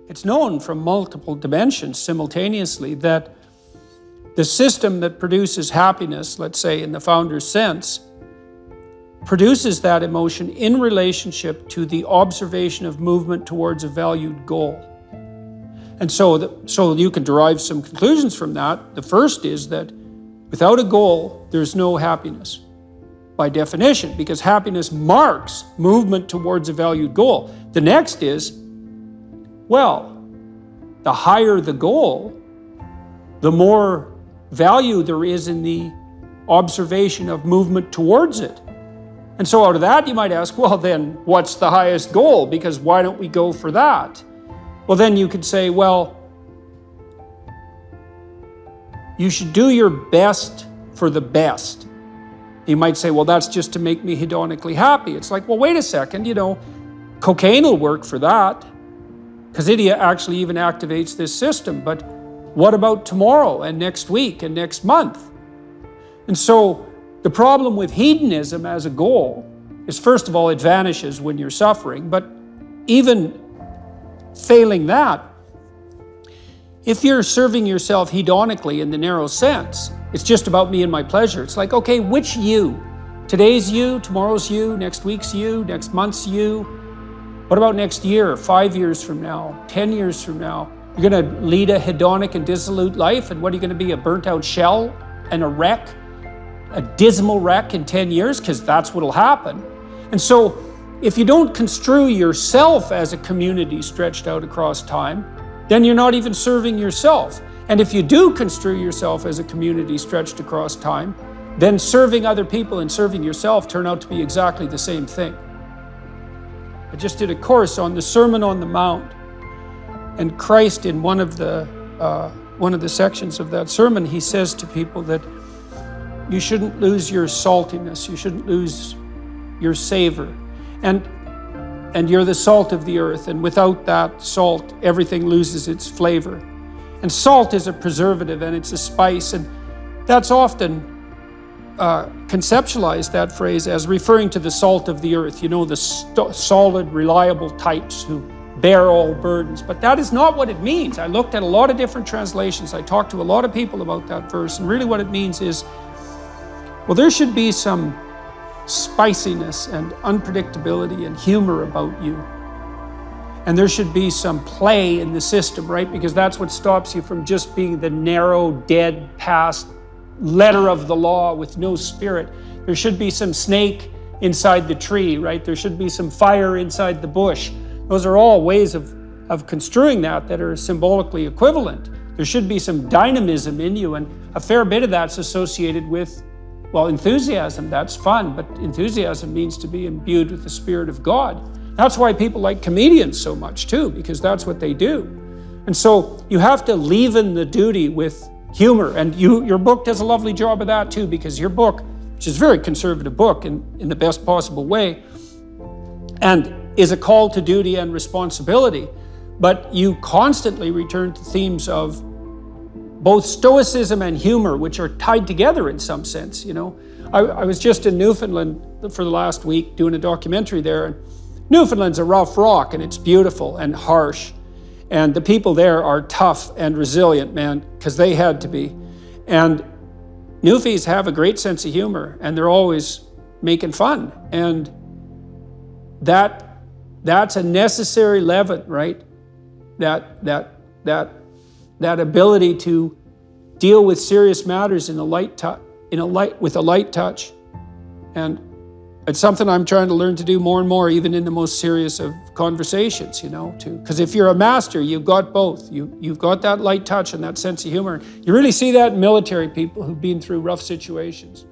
It's known from multiple dimensions simultaneously that the system that produces happiness, let's say in the founder's sense, produces that emotion in relationship to the observation of movement towards a valued goal. And so you can derive some conclusions from that. The first is that without a goal, there's no happiness by definition, because happiness marks movement towards a valued goal. The next is, well, the higher the goal, the more value there is in the observation of movement towards it. And so out of that, you might ask, well, then what's the highest goal? Because why don't we go for that? Well, then you could say, well, you should do your best for the best. You might say, well, that's just to make me hedonically happy. It's like, well, wait a second, cocaine will work for that, because it actually even activates this system. But what about tomorrow and next week and next month? And so the problem with hedonism as a goal is, first of all, it vanishes when you're suffering. But even failing that, if you're serving yourself hedonically in the narrow sense, it's just about me and my pleasure. It's like, okay, which you? Today's you, tomorrow's you, next week's you, next month's you. What about next year, 5 years from now, 10 years from now? You're going to lead a hedonic and dissolute life, and what are you going to be, a burnt-out shell and a wreck, a dismal wreck in 10 years? Because that's what'll happen. And so if you don't construe yourself as a community stretched out across time, then you're not even serving yourself. And if you do construe yourself as a community stretched across time, then serving other people and serving yourself turn out to be exactly the same thing. I just did a course on the Sermon on the Mount, and Christ, in one of the sections of that sermon, he says to people that you shouldn't lose your saltiness, you shouldn't lose your savor, and you're the salt of the earth, and without that salt, everything loses its flavor. And salt is a preservative, and it's a spice, and that's often conceptualized, that phrase, as referring to the salt of the earth, the solid, reliable types who bear all burdens. But that is not what it means. I looked at a lot of different translations. I talked to a lot of people about that verse, and really what it means is, well, there should be some spiciness and unpredictability and humor about you. And there should be some play in the system, right? Because that's what stops you from just being the narrow, dead, past letter of the law with no spirit. There should be some snake inside the tree, right? There should be some fire inside the bush. Those are all ways of construing that are symbolically equivalent. There should be some dynamism in you, and a fair bit of that's associated with, well, enthusiasm. That's fun, but enthusiasm means to be imbued with the Spirit of God. That's why people like comedians so much too, because that's what they do. And so you have to leaven the duty with humor, and your book does a lovely job of that too, because your book, which is a very conservative book in the best possible way, and is a call to duty and responsibility, but you constantly return to themes of both stoicism and humor, which are tied together in some sense. I was just in Newfoundland for the last week doing a documentary there, and Newfoundland's a rough rock, and it's beautiful and harsh. And the people there are tough and resilient, man, because they had to be. And Newfies have a great sense of humor, and they're always making fun. And that's a necessary leaven, right? That ability to deal with serious matters with a light touch. And it's something I'm trying to learn to do more and more, even in the most serious of conversations, because if you're a master, you've got both. You've got that light touch and that sense of humor. You really see that in military people who've been through rough situations.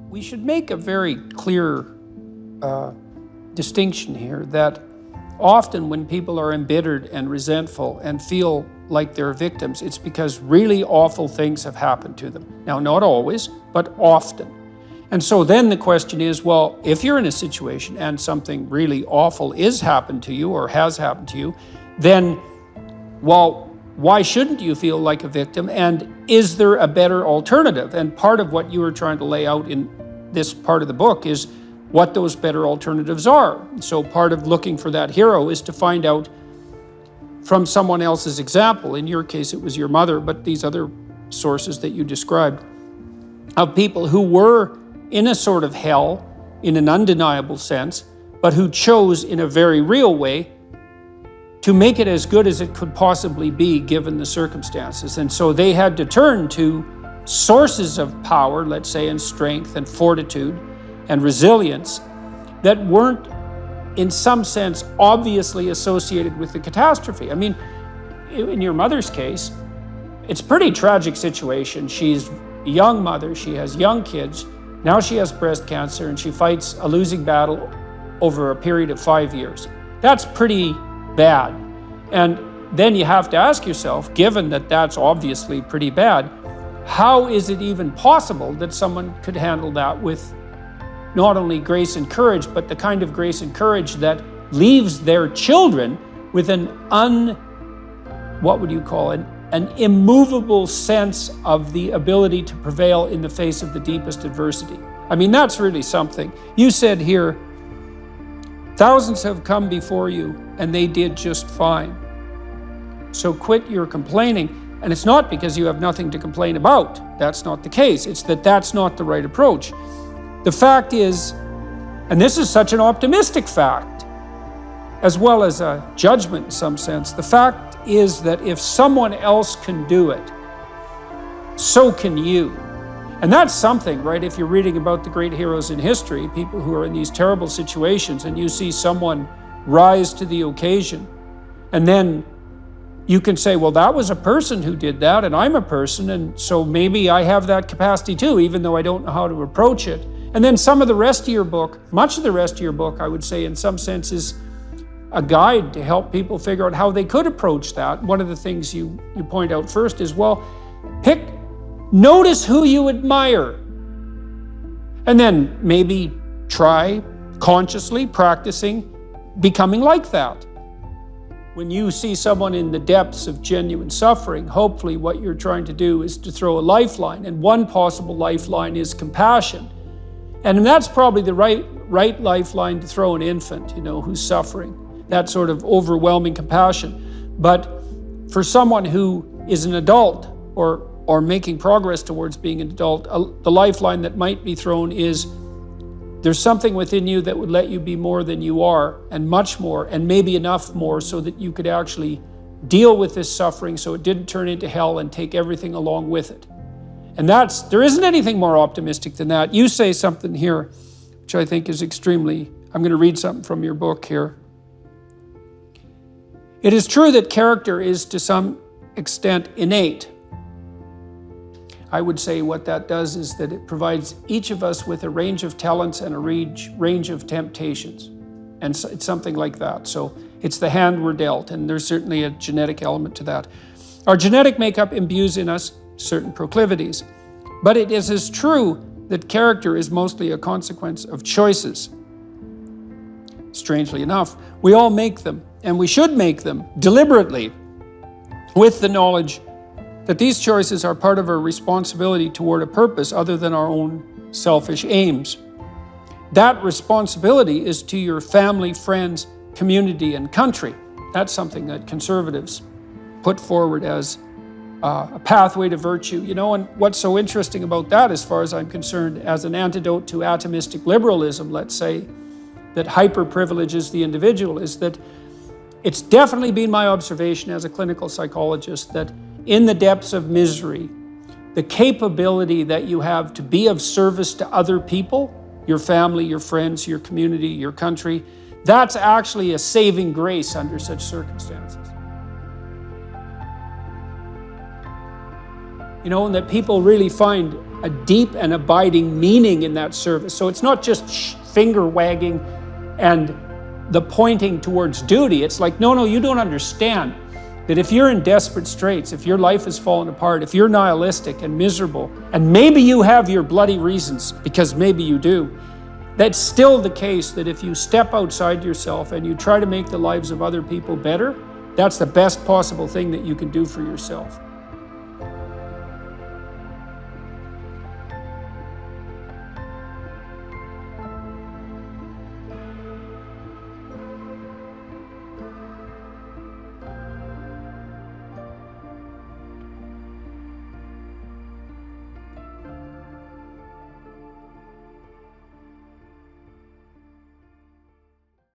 We should make a very clear distinction here that often when people are embittered and resentful and feel like they're victims, it's because really awful things have happened to them. Now, not always, but often. And so then the question is, well, if you're in a situation and something really awful is happened to you or has happened to you, then, well, why shouldn't you feel like a victim? And is there a better alternative? And part of what you were trying to lay out in this part of the book is what those better alternatives are. So part of looking for that hero is to find out from someone else's example. In your case, it was your mother, but these other sources that you described, of people who were in a sort of hell, in an undeniable sense, but who chose in a very real way to make it as good as it could possibly be given the circumstances. And so they had to turn to sources of power, let's say, and strength and fortitude and resilience that weren't, in some sense, obviously associated with the catastrophe. I mean, in your mother's case, it's a pretty tragic situation. She's a young mother, she has young kids, now she has breast cancer, and she fights a losing battle over a period of 5 years. That's pretty bad. And then you have to ask yourself, given that that's obviously pretty bad, how is it even possible that someone could handle that with not only grace and courage, but the kind of grace and courage that leaves their children with an immovable sense of the ability to prevail in the face of the deepest adversity. I mean, that's really something. You said here, thousands have come before you and they did just fine. So quit your complaining. And it's not because you have nothing to complain about. That's not the case. It's that that's not the right approach. The fact is, and this is such an optimistic fact, as well as a judgment in some sense, the fact is that if someone else can do it, so can you. And that's something, right? If you're reading about the great heroes in history, people who are in these terrible situations, and you see someone rise to the occasion, and then you can say, well, that was a person who did that, and I'm a person, and so maybe I have that capacity too, even though I don't know how to approach it. And then some of the rest of your book, much of the rest of your book, I would say in some sense is a guide to help people figure out how they could approach that. One of the things you point out first is, well, notice who you admire, and then maybe try consciously practicing becoming like that. When you see someone in the depths of genuine suffering, hopefully what you're trying to do is to throw a lifeline, and one possible lifeline is compassion. And that's probably the right lifeline to throw an infant, who's suffering, that sort of overwhelming compassion. But for someone who is an adult or making progress towards being an adult, the lifeline that might be thrown is, there's something within you that would let you be more than you are, and much more, and maybe enough more so that you could actually deal with this suffering so it didn't turn into hell and take everything along with it. And there isn't anything more optimistic than that. You say something here, which I think is extremely, I'm going to read something from your book here. It is true that character is to some extent innate. I would say what that does is that it provides each of us with a range of talents and a range of temptations. And so it's something like that. So it's the hand we're dealt, and there's certainly a genetic element to that. Our genetic makeup imbues in us certain proclivities, but it is as true that character is mostly a consequence of choices. Strangely enough, we all make them, and we should make them deliberately, with the knowledge that these choices are part of our responsibility toward a purpose other than our own selfish aims. That responsibility is to your family, friends, community, and country. That's something that conservatives put forward as a pathway to virtue. And what's so interesting about that, as far as I'm concerned, as an antidote to atomistic liberalism, let's say, that hyper-privileges the individual, is that it's definitely been my observation as a clinical psychologist that in the depths of misery, the capability that you have to be of service to other people, your family, your friends, your community, your country, that's actually a saving grace under such circumstances. And that people really find a deep and abiding meaning in that service. So it's not just finger wagging and the pointing towards duty. It's like, no, you don't understand that if you're in desperate straits, if your life has fallen apart, if you're nihilistic and miserable, and maybe you have your bloody reasons, because maybe you do, that's still the case that if you step outside yourself and you try to make the lives of other people better, that's the best possible thing that you can do for yourself.